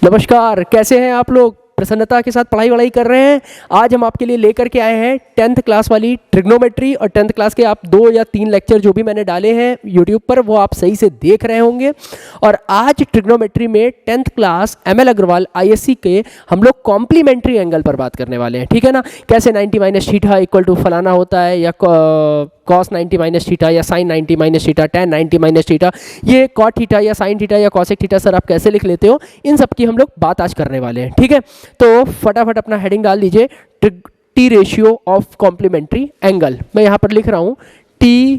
नमस्कार, कैसे हैं आप लोग? प्रसन्नता के साथ पढ़ाई वढ़ाई कर रहे हैं। आज हम आपके लिए लेकर के आए हैं 10th क्लास वाली ट्रिग्नोमेट्री और 10th क्लास के आप 2 या 3 लेक्चर जो भी मैंने डाले हैं यूट्यूब पर वो आप सही से देख रहे होंगे। और आज ट्रिग्नोमेट्री में 10th class ML Agarwal ISC के हम लोग कॉम्प्लीमेंट्री एंगल पर बात करने वाले हैं, ठीक है ना। कैसे 90 माइनस थीटा इक्वल टू फलाना होता है, या cos 90 माइनस थीटा या sin 90 minus theta, tan 90 minus theta, ये cot थीटा या sin थीटा या cosec थीटा सर आप कैसे लिख लेते हो, इन सब की हम लोग बात आज करने वाले हैं, ठीक है। तो फटाफट अपना हेडिंग डाल दीजिए, T ratio of complementary angle. मैं यहाँ पर लिख रहा हूँ टी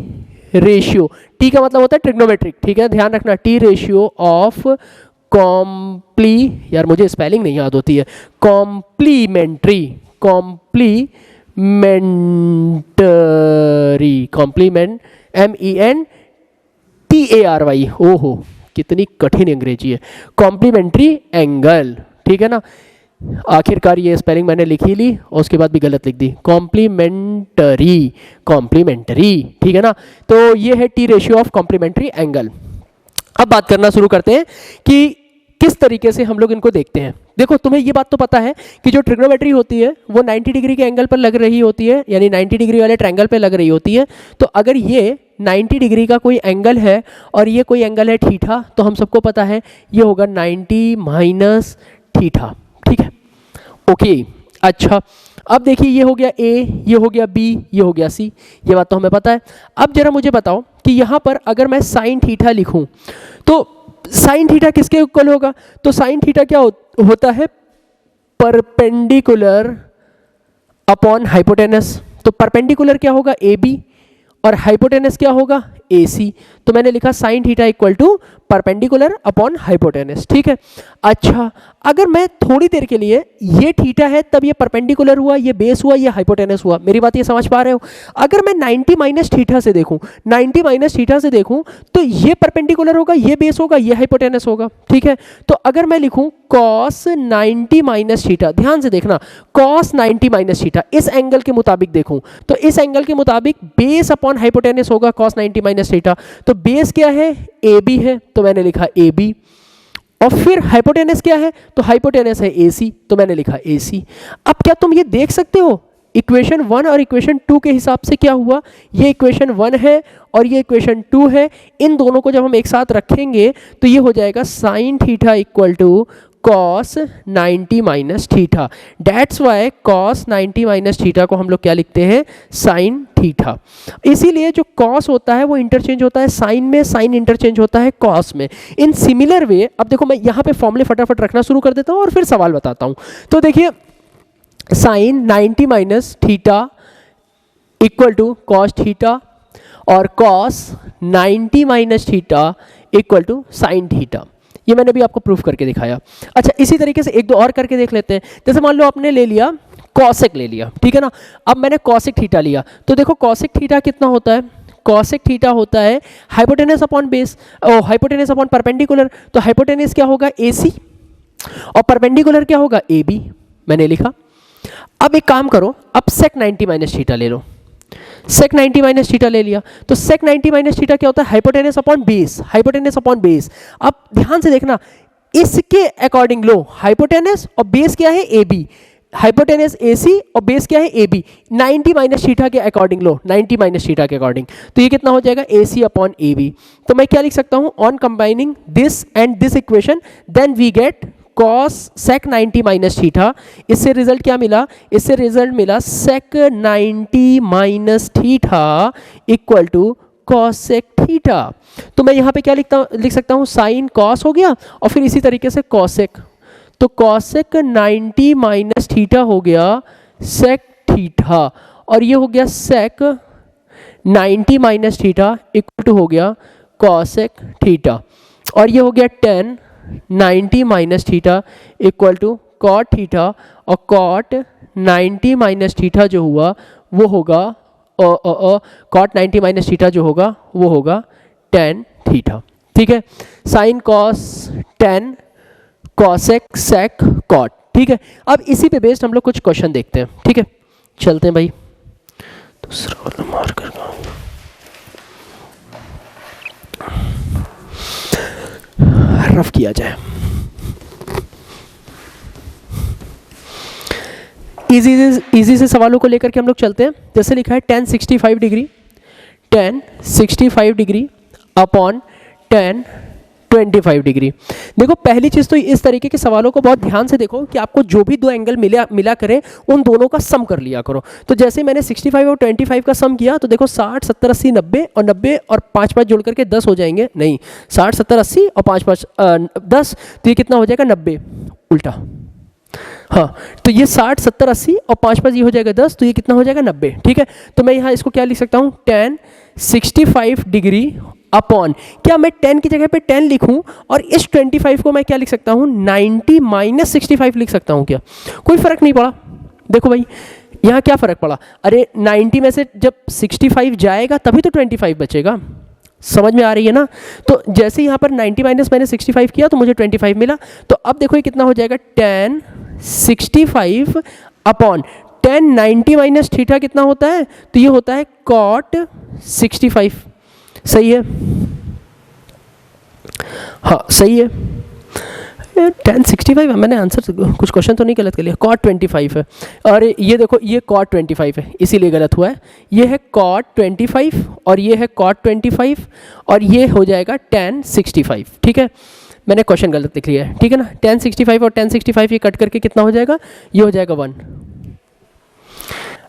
रेशियो, टी का मतलब होता है ट्रिग्नोमेट्रिक, ठीक है, ध्यान रखना। टी रेशियो ऑफ यार मुझे स्पेलिंग नहीं याद होती है, कॉम्प्लीमेंट्री कॉम्प्लीमेंट MENTARY, ओहो कितनी कठिन अंग्रेजी है, कॉम्प्लीमेंट्री एंगल, ठीक है ना। आखिरकार ये स्पेलिंग मैंने लिखी ली और उसके बाद भी गलत लिख दी, कॉम्प्लीमेंट्री, ठीक है ना। तो ये है T ratio of complementary angle. अब बात करना शुरू करते हैं कि किस तरीके से हम लोग इनको देखते हैं। देखो, तुम्हें ये बात तो पता है कि जो ट्रिग्नोमेट्री होती है वो 90 डिग्री के एंगल पर लग रही होती है, यानी 90 डिग्री वाले ट्रायंगल पे लग रही होती है। तो अगर ये 90 डिग्री का कोई एंगल है और ये कोई एंगल है थीटा, तो हम सबको पता है ये होगा 90 माइनस थीटा, ठीक है, ओके। अच्छा, अब देखिए ये हो गया A, ये हो गया B, ये हो गया C, ये बात तो हमें पता है। अब जरा मुझे बताओ कि यहाँ पर अगर मैं साइन थीटा लिखूं तो साइन थीटा किसके इक्वल होगा? तो साइन थीटा क्या होता है? Perpendicular upon hypotenuse. तो परपेंडिकुलर क्या होगा? AB, और हाइपोटेनस क्या होगा? AC। तो मैंने लिखा sine theta equal to perpendicular upon hypotenuse, ठीक है। अच्छा, अगर मैं थोड़ी देर के लिए, ये थीटा है तब ये परपेंडिकुलर हुआ, ये बेस हुआ, ये हाइपोटेनस हुआ, मेरी बात ये समझ पा रहे हो? अगर मैं 90 माइनस थीटा से देखूं, 90 माइनस थीटा से देखूं तो ये परपेंडिकुलर होगा, ये बेस होगा, ये हाइपोटेनस होगा, ठीक है। तो अगर मैं लिखूं cos 90 माइनस थीटा, ध्यान से देखना, cos 90 माइनस थीटा, इस एंगल के मुताबिक देखूं तो इस एंगल के मुताबिक बेस अपॉन हाइपोटेनस होगा cos 90 माइनस थीटा। तो बेस क्या है? AB है, तो मैंने लिखा AB। और फिर हाइपोटेनस क्या है? तो हाइपोटेनस है AC, तो मैंने लिखा AC। अब क्या तुम ये देख सकते हो इक्वेशन 1 और इक्वेशन 2 के हिसाब से क्या हुआ? ये इक्वेशन 1 है और ये इक्वेशन 2 है, इन दोनों को जब हम एक साथ रखेंगे तो ये हो जाएगा sine theta equal to cos 90 minus theta. That's why cos 90 minus theta को हम लोग क्या लिखते हैं? Sine theta. इसीलिए जो cos होता है वो इंटरचेंज होता है साइन में, साइन इंटरचेंज होता है cos में। इन सिमिलर वे, अब देखो मैं यहाँ पे फॉर्मूले फटाफट रखना शुरू कर देता हूँ और फिर सवाल बताता हूँ। तो देखिए, sine 90 minus theta equal to cos theta, और cos 90 minus theta equal to sine theta. ये मैंने भी आपको प्रूफ करके दिखाया। अच्छा, इसी तरीके से एक दो और करके देख लेते हैं। जैसे मान लो आपने ले लिया कॉसेक ले लिया, ठीक है ना। अब मैंने कॉसेक थीटा लिया, तो देखो कॉसेक थीटा कितना होता है? कॉसेक थीटा होता है hypotenuse upon base, hypotenuse upon perpendicular. तो हाइपोटेनस क्या होगा? AC, और परपेंडिकुलर क्या होगा? AB, मैंने लिखा। अब एक काम करो, अब सेक 90 माइनस थीटा ले लो, सेक 90 माइनस थीटा ले लिया, तो सेक 90 माइनस थीटा क्या होता है? Hypotenuse upon base, hypotenuse upon base. अब ध्यान से देखना, इसके अकॉर्डिंग लो, हाइपोटेनस और बेस क्या है? AB, हाइपोटेनस AC और बेस क्या है? AB। 90 माइनस थीटा के अकॉर्डिंग लो, 90 माइनस थीटा के अकॉर्डिंग, तो ये कितना हो जाएगा? AC upon AB। तो मैं क्या लिख सकता हूं? On combining this and this equation then we get cos sec 90 minus theta. इससे रिजल्ट क्या मिला? इससे रिजल्ट मिला sec 90 minus theta equal to cosec theta. तो मैं यहाँ पे क्या लिख सकता हूँ? साइन cos हो गया और फिर इसी तरीके से cosec, तो cosec 90 माइनस थीटा हो गया sec थीटा, और ये हो गया sec 90 minus theta equal to हो गया cosec थीटा, और ये हो गया tan 90 minus theta equal to cot theta, और कॉट 90 माइनस थीटा जो हुआ वो होगा कॉट 90 माइनस थीटा जो होगा वो होगा tan थीटा, ठीक है। Sine cos tan cosec sec cot, ठीक है। अब इसी पे बेस्ड हम लोग कुछ क्वेश्चन देखते हैं, ठीक है। चलते हैं भाई, दूसरा वाला मार कर रफ किया जाए। इजी से सवालों को लेकर के हम लोग चलते हैं। जैसे लिखा है tan 65 degree, tan 65 degree upon tan 25 degree. देखो पहली चीज़ तो इस तरीके के सवालों को बहुत ध्यान से देखो कि आपको जो भी दो एंगल मिला करें उन दोनों का सम कर लिया करो। तो जैसे मैंने 65 और 25 का सम किया तो देखो 60 70 80 90 और 90 और 5 5 जोड़ करके 10 हो जाएंगे, नहीं 60 70 80 और 5 5 10, तो ये कितना हो जाएगा 90, उल्टा। हाँ तो ये 60 70 80 और 5 5 ये हो जाएगा 10, तो ये कितना हो जाएगा 90। ठीक है, तो मैं यहाँ इसको क्या लिख सकता हूँ, tan 65 डिग्री अपॉन, क्या मैं 10 की जगह पे 10 लिखूं और इस 25 को मैं क्या लिख सकता हूं, 90 माइनस 65 लिख सकता हूं क्या? कोई फर्क नहीं पड़ा। देखो भाई यहाँ क्या फर्क पड़ा, अरे 90 में से जब 65 जाएगा तभी तो 25 बचेगा, समझ में आ रही है ना। तो जैसे यहाँ पर 90 माइनस मैंने 65 किया तो मुझे 25 मिला। तो अब देखो ये कितना हो जाएगा, tan 65 upon tan 90 minus theta कितना होता है, तो ये होता है cot 65। सही है, हाँ सही है। tan 65 है, मैंने आंसर कुछ क्वेश्चन तो नहीं गलत कर लिया, cot 25 है। और ये देखो ये cot 25 है, इसीलिए गलत हुआ है। ये है cot 25 और ये है cot 25 और ये हो जाएगा tan 65। ठीक है, मैंने क्वेश्चन गलत लिख लिया है, ठीक है ना। tan 65 और tan 65 ये कट करके कितना हो जाएगा, ये हो जाएगा 1।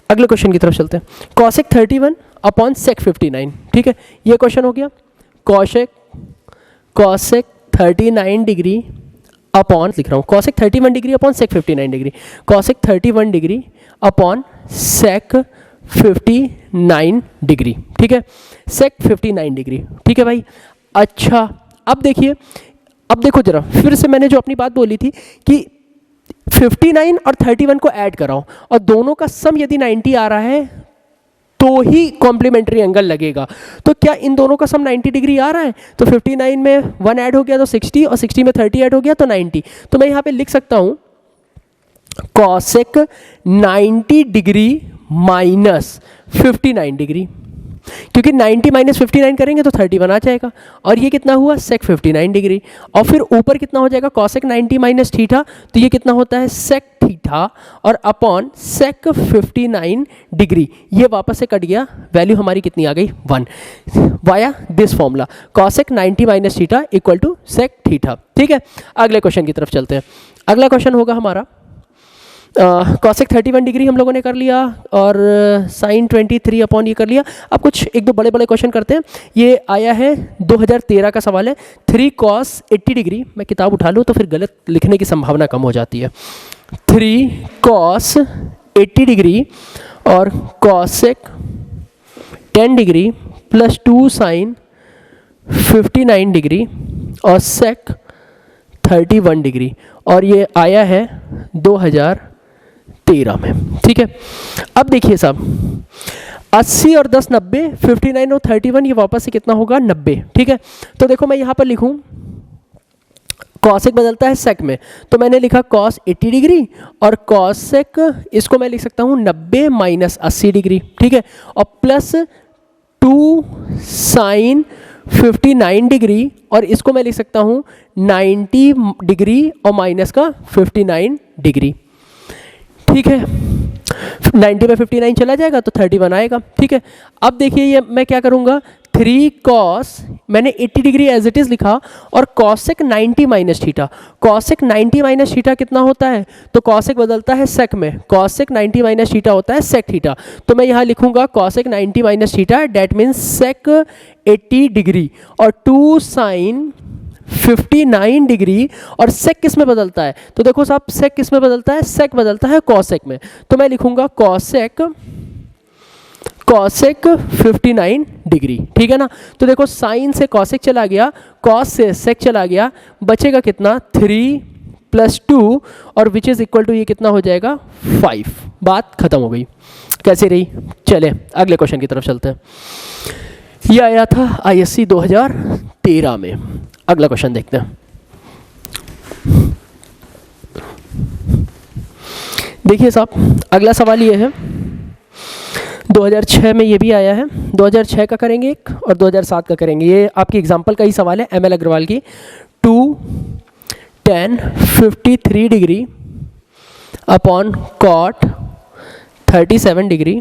अगले क्वेश्चन की तरफ चलते हैं। cosec 31 upon sec 59। ठीक है, ये क्वेश्चन हो गया। cosec 39 डिग्री अपॉन, लिख रहा हूँ cosec 31 degree upon sec 59 degree, cosec 31 degree upon sec 59 degree. ठीक है, sec 59 डिग्री। ठीक है भाई, अच्छा अब देखिए, अब देखो जरा फिर से मैंने जो अपनी बात बोली थी कि 59 और 31 को ऐड कराओ और दोनों का सम यदि 90 आ रहा है तो ही कॉम्प्लीमेंट्री एंगल लगेगा। तो क्या इन दोनों का सम 90 डिग्री आ रहा है, तो 59 में 1 ऐड हो गया तो 60 और 60 में 30 ऐड हो गया तो 90। तो मैं यहाँ पे लिख सकता हूँ cosec 90 डिग्री माइनस 59 डिग्री, क्योंकि 90 माइनस 59 करेंगे तो 31 आ जाएगा। और ये कितना हुआ, sec 59 डिग्री। और फिर ऊपर कितना हो जाएगा, cosec 90 माइनस थीटा, तो ये कितना होता है sec थीटा और अपॉन sec 59 डिग्री। ये वापस से कट गया, वैल्यू हमारी कितनी आ गई, 1 via this formula, cosec 90 minus theta equal to sec theta. ठीक है, अगले क्वेश्चन की तरफ चलते हैं। अगला क्वेश्चन होगा हमारा cosec 31 डिग्री हम लोगों ने कर लिया और sin 23 अपॉन ये कर लिया। अब कुछ एक दो बड़े बड़े क्वेश्चन करते हैं। ये आया है 2013 का सवाल है, 3 cos 80 डिग्री। मैं किताब उठा लूँ तो फिर गलत लिखने की संभावना कम हो जाती है। 3 cos 80 डिग्री और cosec 10 degree plus 2 sin 59 degree और sec 31 डिग्री, और ये आया है 2013 में। ठीक है, अब देखिए साहब 80 और 10 90, 59 और 31 ये वापस से कितना होगा, 90। ठीक है, तो देखो मैं यहाँ पर लिखूँ cosec बदलता है sec में, तो मैंने लिखा cos 80 डिग्री और cosec इसको मैं लिख सकता हूँ 90 माइनस 80 डिग्री। ठीक है, और प्लस 2 sin 59 डिग्री और इसको मैं लिख सकता हूँ 90 डिग्री और माइनस का 59 डिग्री। ठीक है, 90 में 59 चला जाएगा तो 31 आएगा। ठीक है, अब देखिए ये मैं क्या करूँगा, 3 cos, मैंने 80 डिग्री एज इट इज़ लिखा और cosec 90 minus theta, cosec 90 minus theta कितना होता है, तो cosec बदलता है sec में, cosec 90 माइनस थीटा होता है sec थीटा। तो मैं यहाँ लिखूँगा cosec 90 minus theta, that means sec 80 degree और 2 sin 59 डिग्री। और sec किस में बदलता है, तो देखो साहब sec किस में बदलता है, sec बदलता है cosec में, तो मैं लिखूँगा cosec 59 डिग्री। ठीक है ना, तो देखो साइन से cosec चला गया, cos से sec चला गया, बचेगा कितना 3 प्लस 2 और विच इज़ इक्वल टू ये कितना हो जाएगा 5। बात खत्म हो गई। कैसे रही, चले अगले क्वेश्चन की तरफ चलते हैं। ये आया था ISC 2013 में। अगला क्वेश्चन देखते हैं। देखिए साहब अगला सवाल ये है, 2006 में ये भी आया है, 2006 का करेंगे एक और 2007 का करेंगे। ये आपकी एग्जाम्पल का ही सवाल है, ML अग्रवाल की। 2 tan 53 degree upon cot 37 degree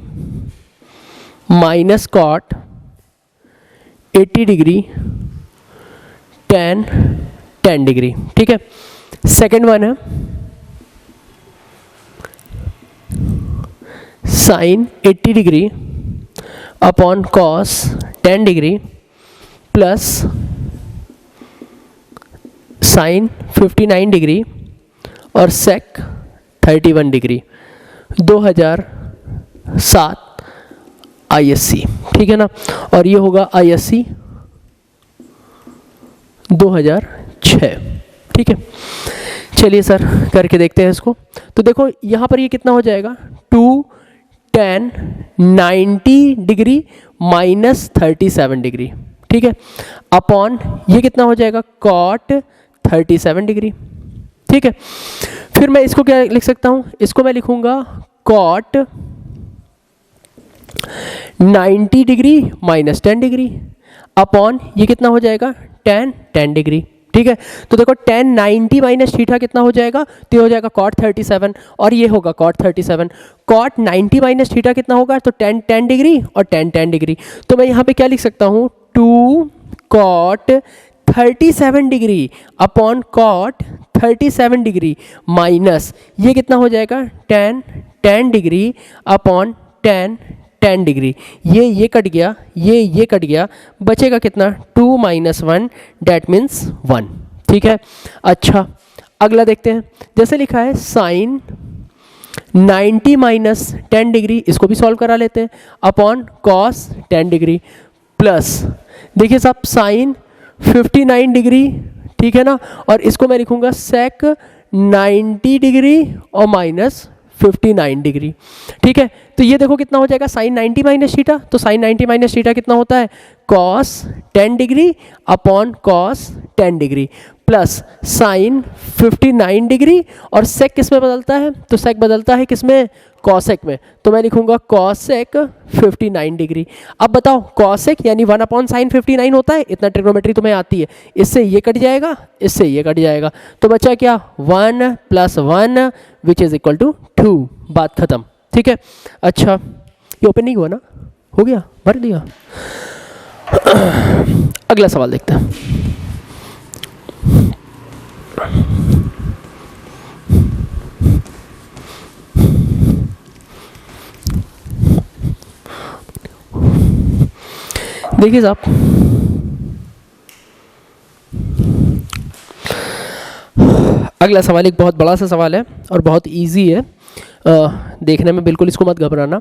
minus cot 80 degree tan 10 degree. ठीक है, सेकेंड वन है sine 80 degree upon cos 10 degree plus sine 59 degree और सेक 31 डिग्री 2007 ISC। ठीक है ना, और ये होगा ISC 2006। ठीक है, चलिए सर करके देखते हैं इसको। तो देखो यहाँ पर ये कितना हो जाएगा 2 tan 90 डिग्री माइनस 37 डिग्री। ठीक है, अपॉन ये कितना हो जाएगा cot 37 डिग्री। ठीक है, फिर मैं इसको क्या लिख सकता हूँ, इसको मैं लिखूंगा cot 90 degree minus 10 degree upon ये कितना हो जाएगा tan 10 डिग्री। ठीक है, तो देखो tan 90 माइनस थीटा कितना हो जाएगा, तो ये हो जाएगा cot 37 और ये होगा cot 37। cot 90 माइनस थीटा कितना होगा, तो tan 10 डिग्री और tan 10 डिग्री। तो मैं यहाँ पे क्या लिख सकता हूँ 2 cot 37 degree upon cot 37 degree minus ये कितना हो जाएगा tan 10 degree upon tan 10 degree. ये कट गया, ये कट गया, बचेगा कितना 2 माइनस 1 डेट मीन्स 1। ठीक है, अच्छा अगला देखते हैं। जैसे लिखा है साइन 90 माइनस 10 डिग्री, इसको भी सॉल्व करा लेते हैं, अपॉन कॉस 10 डिग्री प्लस देखिए साहब साइन 59 डिग्री। ठीक है ना, और इसको मैं लिखूंगा सेक 90 डिग्री और माइनस 59 डिग्री। ठीक है, तो ये देखो कितना हो जाएगा साइन 90 माइनस थीटा, तो साइन 90 माइनस थीटा कितना होता है cos 10 degree upon cos 10 degree plus sine 59 degree और सेक किस में बदलता है, तो सेक बदलता है किस में कॉसेक में, तो मैं लिखूंगा कॉसेक 59 डिग्री। अब बताओ कॉसेक यानी 1 अपॉन साइन 59 होता है, इतना ट्रिग्नोमेट्री तुम्हें आती है, इससे ये कट जाएगा, इससे ये कट जाएगा, तो बचा क्या 1 + 1 विच इज इक्वल टू 2, बात खत्म। ठीक है, अच्छा ये ओपन नहीं हुआ ना, हो गया, भर दिया। अगला सवाल देखते हैं। देखिए साहब अगला सवाल एक बहुत बड़ा सा सवाल है और बहुत इजी है, देखने में बिल्कुल इसको मत घबराना।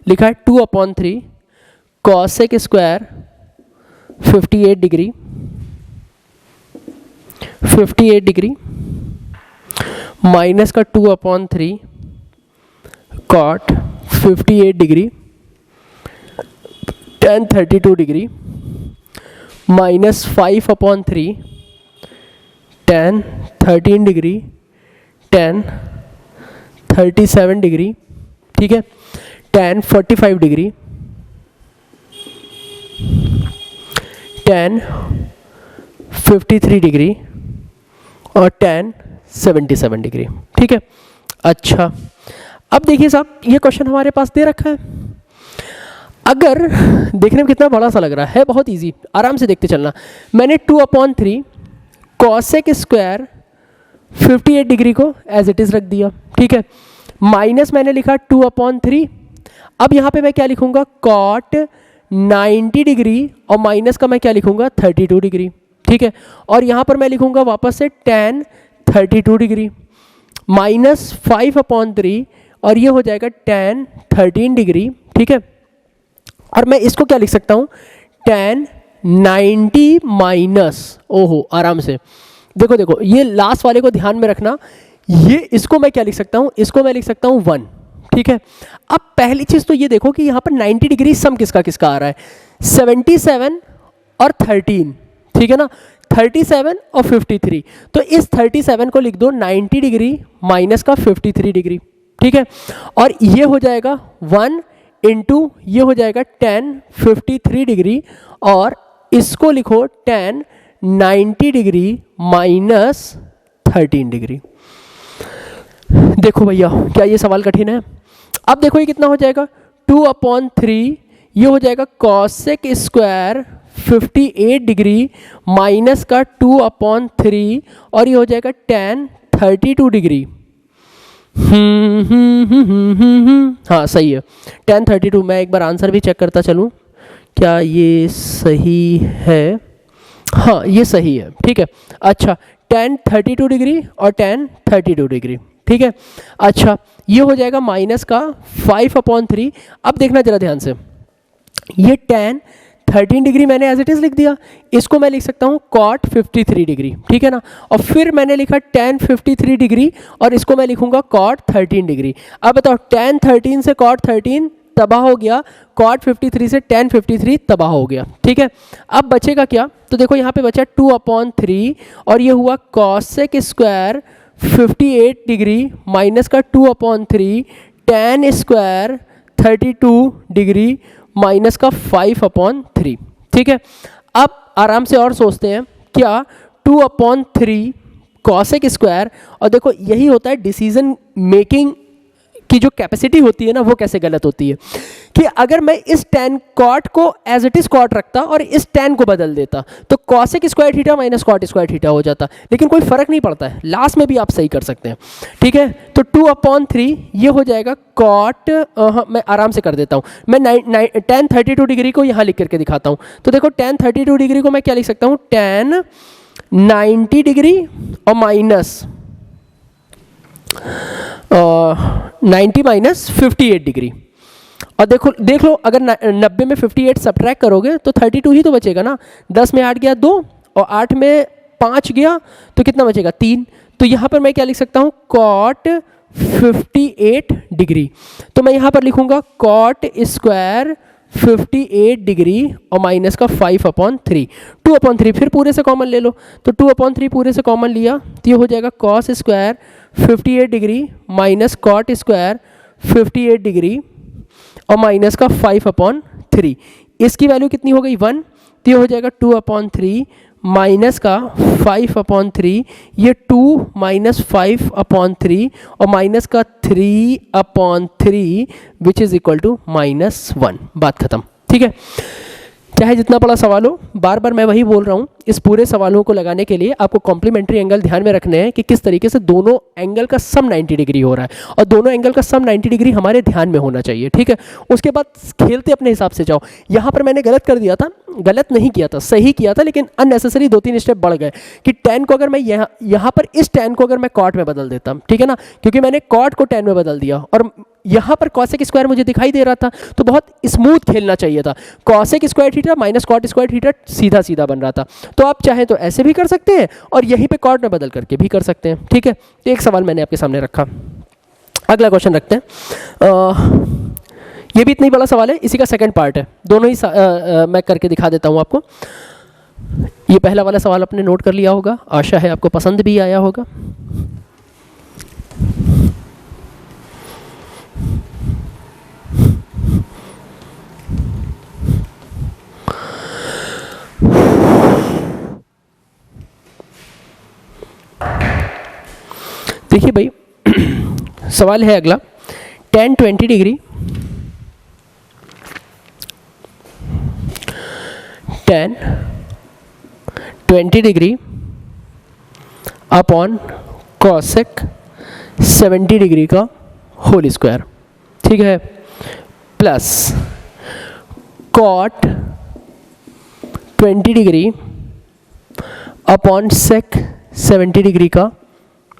लिखा है 2/3 cosec square 58 degree 58 degree minus का 2/3 cot 58 degree tan 32 degree minus 5/3 tan 13 degree tan 37 degree. ठीक है, tan 45 डिग्री tan 53 डिग्री और tan 77 डिग्री। ठीक है, अच्छा अब देखिए साहब ये क्वेश्चन हमारे पास दे रखा है, अगर देखने में कितना बड़ा सा लग रहा है, बहुत इजी, आराम से देखते चलना। मैंने 2/3 कॉसेक स्क्वायर 58 डिग्री को एज इट इज रख दिया। ठीक है, माइनस मैंने लिखा 2/3, अब यहाँ पे मैं क्या लिखूंगा कॉट 90 डिग्री और माइनस का मैं क्या लिखूंगा 32 डिग्री। ठीक है, और यहाँ पर मैं लिखूंगा वापस से tan 32 डिग्री माइनस 5/3 और ये हो जाएगा tan 13 डिग्री। ठीक है, और मैं इसको क्या लिख सकता हूँ tan 90 माइनस, ओहो आराम से देखो देखो ये लास्ट वाले को ध्यान में रखना, ये इसको मैं क्या लिख सकता हूँ, इसको मैं लिख सकता हूँ 1। ठीक है, अब पहली चीज़ तो ये देखो कि यहाँ पर 90 डिग्री सम किसका किसका आ रहा है, 77 और 13। ठीक है ना, 37 और 53, तो इस 37 को लिख दो 90 डिग्री माइनस का 53 डिग्री। ठीक है, और ये हो जाएगा 1 इंटू ये हो जाएगा tan 53 डिग्री और इसको लिखो tan 90 डिग्री माइनस 13 डिग्री। देखो भैया क्या ये सवाल कठिन है, अब देखो ये कितना हो जाएगा 2/3, ये हो जाएगा कॉसेक स्क्वायर 58 डिग्री माइनस का 2/3 और ये हो जाएगा tan 32 डिग्री। हाँ सही है tan 32। मैं एक बार आंसर भी चेक करता चलूँ क्या ये सही है। हाँ ये सही है, ठीक है। अच्छा tan 32 डिग्री और tan 32 डिग्री, ठीक है। अच्छा ये हो जाएगा माइनस का 5/3। अब देखना जरा ध्यान से, ये tan 13 डिग्री मैंने एज इट इज़ लिख दिया, इसको मैं लिख सकता हूँ cot 53 डिग्री, ठीक है ना। और फिर मैंने लिखा tan 53 डिग्री और इसको मैं लिखूंगा cot 13 डिग्री। अब बताओ tan 13 से cot 13 तबाह हो गया, cot 53 से tan 53 तबाह हो गया, ठीक है। अब बचेगा क्या, तो देखो यहाँ पे बचा 2/3 और ये हुआ cosec स्क्वायर 58 डिग्री माइनस का 2/3 tan स्क्वायर 32 डिग्री माइनस का 5/3, ठीक है। अब आराम से और सोचते हैं, क्या 2/3 cosec स्क्वायर, और देखो यही होता है डिसीजन मेकिंग की जो कैपेसिटी होती है ना, वो कैसे गलत होती है कि अगर मैं इस tan cot को एज इट इज cot रखता और इस tan को बदल देता तो cosec square theta minus cot square theta हो जाता, लेकिन कोई फर्क नहीं पड़ता है, लास्ट में भी आप सही कर सकते हैं, ठीक है। तो 2/3 ये हो जाएगा cot, मैं आराम से कर देता हूँ, मैं tan 32 डिग्री को यहाँ लिख करके दिखाता हूँ। तो देखो tan 32 डिग्री को मैं क्या लिख सकता हूँ, tan 90 डिग्री और माइनस 90 माइनस 58 डिग्री। और देख लो अगर 90 में 58 सब्ट्रैक्ट करोगे तो 32 ही तो बचेगा ना। 10 में 8 गया 2 और 8 में 5 गया तो कितना बचेगा 3। तो यहाँ पर मैं क्या लिख सकता हूँ cot 58 डिग्री। तो मैं यहाँ पर लिखूँगा cot स्क्वायर 58 डिग्री और माइनस का 5/3, 2/3 फिर पूरे से कॉमन ले लो, तो 2/3 पूरे से कॉमन लिया तो ये हो जाएगा cos square 58 degree minus cot square 58 degree और माइनस का 5/3। इसकी वैल्यू कितनी हो गई 1, तो ये हो जाएगा 2/3 माइनस का 5/3, ये 2 माइनस 5/3 और माइनस का 3/3 विच इज इक्वल टू -1। बात खत्म, ठीक है। चाहे जितना बड़ा सवाल हो, बार बार मैं वही बोल रहा हूँ, इस पूरे सवालों को लगाने के लिए आपको कॉम्प्लीमेंट्री एंगल ध्यान में रखने हैं कि किस तरीके से दोनों एंगल का सम 90 डिग्री हो रहा है और दोनों एंगल का सम 90 डिग्री हमारे ध्यान में होना चाहिए, ठीक है। उसके बाद खेलते अपने हिसाब से जाओ। यहाँ पर मैंने गलत कर दिया था, गलत नहीं किया था, सही किया था, लेकिन अननेसेसरी 2-3 स्टेप बढ़ गए कि tan को अगर मैं यहाँ पर इस tan को अगर मैं cot में बदल देता, ठीक है ना, क्योंकि मैंने cot को tan में बदल दिया और यहाँ पर cosec स्क्वायर मुझे दिखाई दे रहा था, तो बहुत स्मूथ खेलना चाहिए था। cosec square theta minus cot square theta सीधा सीधा बन रहा था। तो आप चाहें तो ऐसे भी कर सकते हैं और यहीं पे cot में बदल करके भी कर सकते हैं, ठीक है। तो एक सवाल मैंने आपके सामने रखा। अगला क्वेश्चन रखते हैं। ये भी इतना ही बड़ा सवाल है, इसी का सेकंड पार्ट है, दोनों ही मैं करके दिखा देता हूँ आपको। ये पहला वाला सवाल आपने नोट कर लिया होगा, आशा है आपको पसंद भी आया होगा। देखिए भाई सवाल है अगला, tan 20 degree tan 20 degree upon cosec 70 degree का होल स्क्वायर, ठीक है, plus cot 20 degree upon sec 70 degree का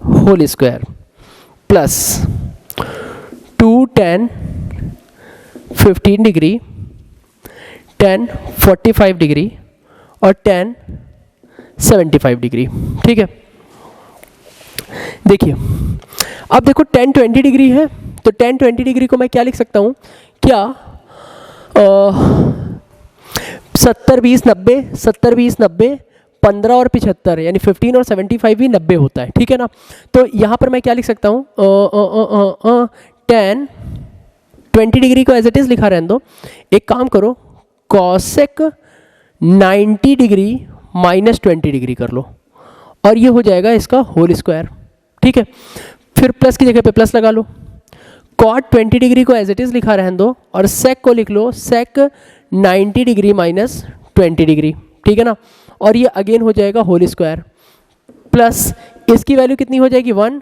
whole square plus 2 tan 15 degree tan 45 degree और tan 75 डिग्री, ठीक है। देखिए अब देखो tan 20 डिग्री है, तो tan 20 डिग्री को मैं क्या लिख सकता हूँ, क्या 70-20-90, 70-20-90, 15 और 75 यानी 15 और 75 भी 90 होता है, ठीक है ना। तो यहाँ पर मैं क्या लिख सकता हूँ, tan 20 डिग्री को एज इट इज़ लिखा रहने दो। एक काम करो, cosec 90 डिग्री माइनस 20 डिग्री कर लो और ये हो जाएगा इसका होल स्क्वायर, ठीक है। फिर प्लस की जगह पे प्लस लगा लो, कॉट 20 डिग्री को एज इट इज़ लिखा रहने दो और सेक को लिख लो सेक 90 डिग्री माइनस 20 डिग्री, ठीक है ना। और ये अगेन हो जाएगा होल स्क्वायर प्लस इसकी वैल्यू कितनी हो जाएगी 1,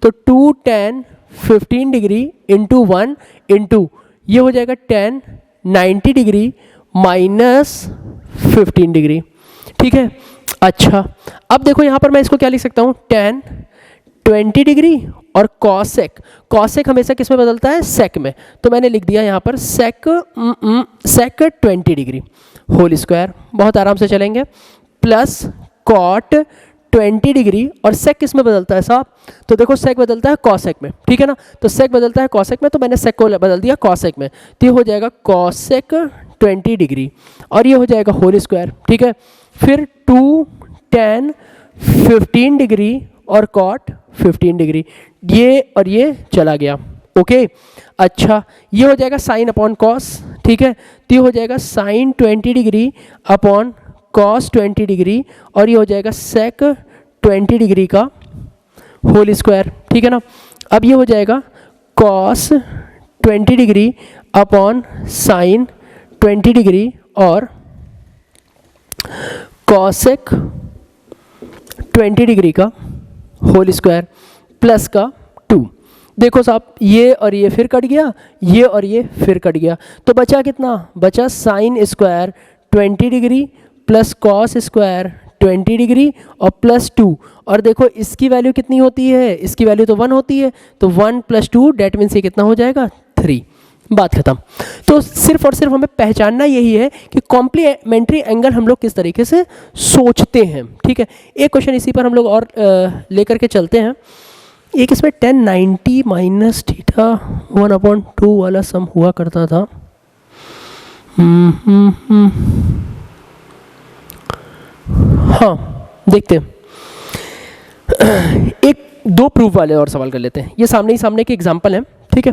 तो 2 tan 15 डिग्री इंटू 1 इंटू ये हो जाएगा tan 90 डिग्री माइनस 15 डिग्री, ठीक है। अच्छा अब देखो यहाँ पर मैं इसको क्या लिख सकता हूँ, tan 20 डिग्री और कॉसेक, कॉसेक हमेशा किस में बदलता है, सेक में, तो मैंने लिख दिया यहाँ पर सेक 20 डिग्री होल स्क्वायर, बहुत आराम से चलेंगे, प्लस कॉट 20 डिग्री और सेक किस में बदलता है साहब, तो देखो सेक बदलता है कॉसेक में, ठीक है ना। तो सेक बदलता है कॉसेक में, तो मैंने सेक को बदल दिया कॉसेक में, तो ये हो जाएगा कॉसेक 20 डिग्री और ये हो जाएगा होल स्क्वायर, ठीक है। फिर 2 tan 15 डिग्री और कॉट 15 डिग्री, ये और ये चला गया, ओके। अच्छा ये हो जाएगा साइन अपॉन कॉस, ठीक है, तो ये हो जाएगा sine 20 degree upon cos 20 degree और ये हो जाएगा सेक 20 डिग्री का होल स्क्वायर, ठीक है ना। अब ये हो जाएगा cos 20 degree upon sine 20 degree और कॉसेक 20 डिग्री का होल स्क्वायर प्लस का 2। देखो साहब ये और ये फिर कट गया, ये और ये फिर कट गया, तो बचा कितना, बचा sine square 20 degree plus cos square 20 degree और प्लस 2, और देखो इसकी वैल्यू कितनी होती है, इसकी वैल्यू तो 1 होती है, तो 1 + 2 डेट मीन्स ये कितना हो जाएगा 3, बात खत्म। तो सिर्फ और सिर्फ हमें पहचानना यही है कि कॉम्प्लीमेंट्री एंगल हम लोग किस तरीके से सोचते हैं, ठीक है। एक क्वेश्चन इसी पर हम लोग और लेकर के चलते हैं। एक इसमें tan 90 माइनस थीटा 1/2 वाला सम हुआ करता था। हाँ देखते हैं, एक 2 प्रूफ वाले और सवाल कर लेते हैं, ये सामने ही सामने के एग्जाम्पल हैं, ठीक है।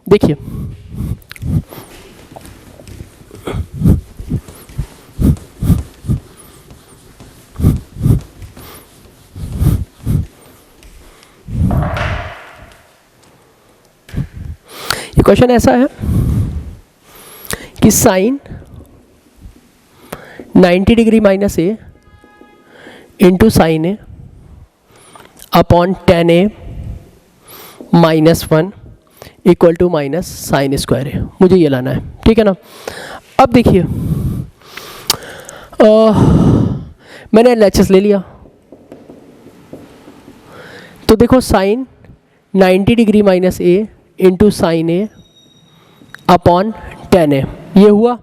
देखिए ये क्वेश्चन ऐसा है कि sine 90 degree minus A into sine A upon tan A -1 equal to minus sine square है, मुझे ये लाना है, ठीक है ना। अब देखिए मैंने LHS ले लिया, तो देखो sign 90 degree minus A into sine A upon tan ए, ये हुआ।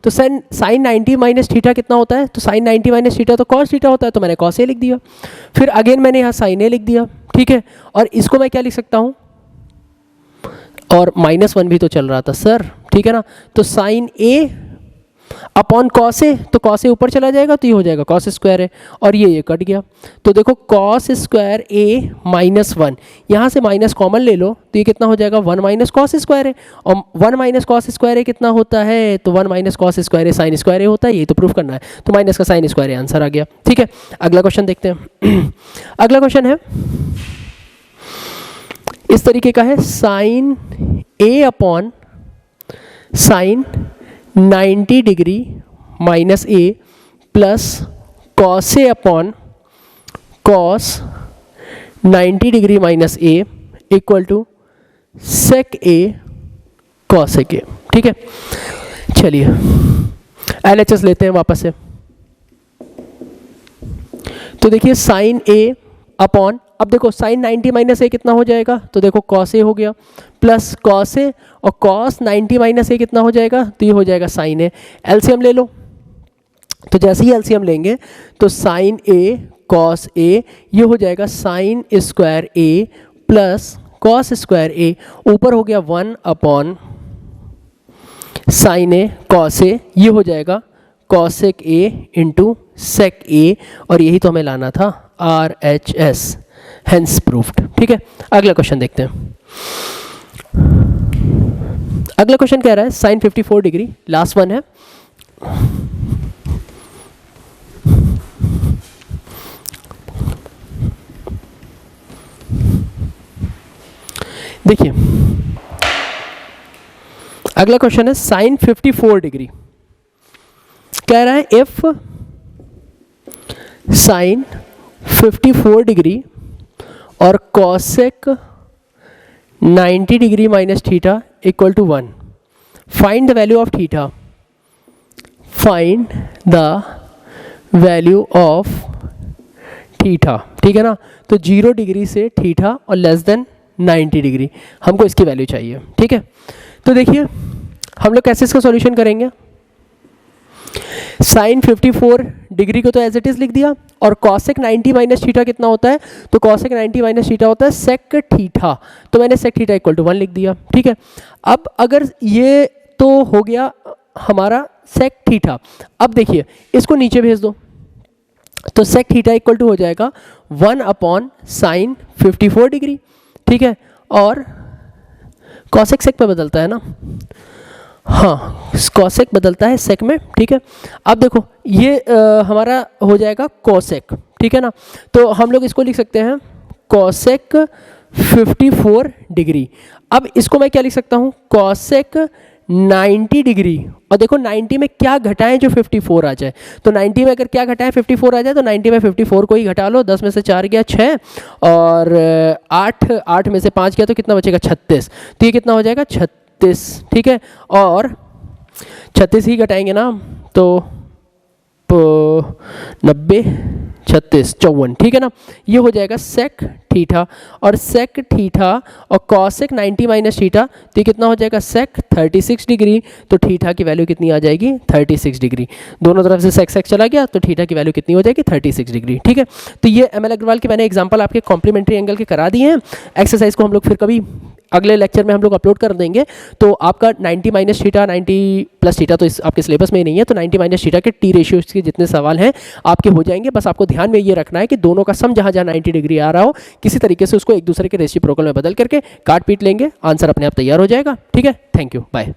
तो साइन 90 माइनस थीटा कितना होता है, तो साइन 90 माइनस थीटा तो कॉस थीटा होता है, तो मैंने कॉस ए लिख दिया। फिर अगेन मैंने यहाँ साइन ए लिख दिया, ठीक है। और इसको मैं क्या लिख सकता हूँ, और -1 भी तो चल रहा था सर, ठीक है ना। तो sign A upon cos A, तो कॉस ए ऊपर चला जाएगा, तो ये हो जाएगा कॉस स्क्वायर है, और ये कट गया। तो देखो कॉस स्क्वायर ए -1, यहाँ से माइनस कॉमन ले लो, तो ये कितना हो जाएगा 1 माइनस कॉस स्क्वायर है, और 1 माइनस कॉस स्क्वायर ए कितना होता है, तो 1 माइनस कॉस स्क्वायर ए साइन स्क्वायर ए होता है, ये तो प्रूफ करना है, तो माइनस का साइन स्क्वायर ए आंसर आ गया, ठीक है। अगला क्वेश्चन देखते हैं। अगला क्वेश्चन है इस तरीके का है, sine A upon sine 90 degree minus A plus cos A upon cos 90 degree minus A equal to sec A cosec A, ठीक है। चलिए LHS लेते हैं वापस से। तो देखिए साइन ए अपॉन, अब देखो साइन 90 माइनस ए कितना हो जाएगा, तो देखो कॉस ए हो गया, प्लस कॉस ए और कॉस 90 माइनस ए कितना हो जाएगा, तो ये हो जाएगा साइन ए। एलसीएम ले लो, तो जैसे ही एलसीएम लेंगे तो साइन ए कॉस ए, ये हो जाएगा साइन स्क्वायर ए प्लस कॉस स्क्वायर ए, ऊपर हो गया 1 upon sine A cos A, ये हो जाएगा कॉसेक ए इंटू सेक ए, और यही तो हमें लाना था RHS, हेंस प्रूफ्ड, ठीक है। अगला क्वेश्चन देखते हैं। अगला क्वेश्चन कह रहा है साइन 54 डिग्री, लास्ट वन है। देखिए अगला क्वेश्चन है साइन 54 डिग्री, कह रहा है इफ साइन 54 डिग्री और cosec 90 degree minus theta equal to 1, find the value of theta, find the value of theta, ठीक है ना। तो 0 डिग्री से थीटा और लेस देन 90 डिग्री हमको इसकी वैल्यू चाहिए, ठीक है। तो देखिए हम लोग कैसे इसका सॉल्यूशन करेंगे, साइन 54 डिग्री को तो एज इट इज लिख दिया, और कॉसेक 90 माइनस थीटा कितना होता है, तो कॉसेक 90 माइनस थीटा होता है सेक थीटा, तो मैंने सेक थीटा इक्वल टू 1 लिख दिया, ठीक है। अब अगर ये तो हो गया हमारा सेक थीटा, अब देखिए इसको नीचे भेज दो, तो सेक थीटा इक्वल टू हो जाएगा 1 अपॉन साइन 54 डिग्री, ठीक है। और कॉसेक सेक पे बदलता है ना, हाँ कॉसेक बदलता है सेक में, ठीक है। अब देखो ये हमारा हो जाएगा कॉसेक, ठीक है ना। तो हम लोग इसको लिख सकते हैं कॉसेक 54 डिग्री। अब इसको मैं क्या लिख सकता हूँ, कॉसेक 90 डिग्री, और देखो 90 में क्या घटाएं जो 54 आ जाए, तो 90 में अगर क्या घटाएं 54 आ जाए, तो 90 में 54 को ही घटा लो, 10 में से 4 गया 6, और 8 में से 5 गया तो कितना बचेगा 36, तो ये कितना हो जाएगा 36, ठीक है। और 36 ही घटाएंगे ना, तो 90 36 54, ठीक है ना। ये हो जाएगा सेक थीटा, और सेक थीटा और कॉसेक 90 माइनस थीटा, तो ये कितना हो जाएगा सेक 36 डिग्री, तो थीटा की वैल्यू कितनी आ जाएगी 36 डिग्री, दोनों तरफ से सेक सेक चला गया, तो थीटा की वैल्यू कितनी हो जाएगी 36 डिग्री, ठीक है। तो ये एम एल अग्रवाल के मैंने एग्जाम्पल आपके कॉम्प्लीमेंट्री एंगल के करा दिए हैं। एक्सरसाइज को हम लोग फिर कभी अगले लेक्चर में हम लोग अपलोड कर देंगे। तो आपका 90 माइनस थीटा 90 प्लस थीटा तो इस आपके सिलेबस में ही नहीं है, तो 90 माइनस थीटा के टी रेशियो के जितने सवाल हैं आपके हो जाएंगे। बस आपको ध्यान में ये रखना है कि दोनों का सम जहाँ जहाँ 90 डिग्री आ रहा हो, किसी तरीके से उसको एक दूसरे के रेसिप्रोकल में बदल करके काट पीट लेंगे, आंसर अपने आप तैयार हो जाएगा, ठीक है। Thank you, bye.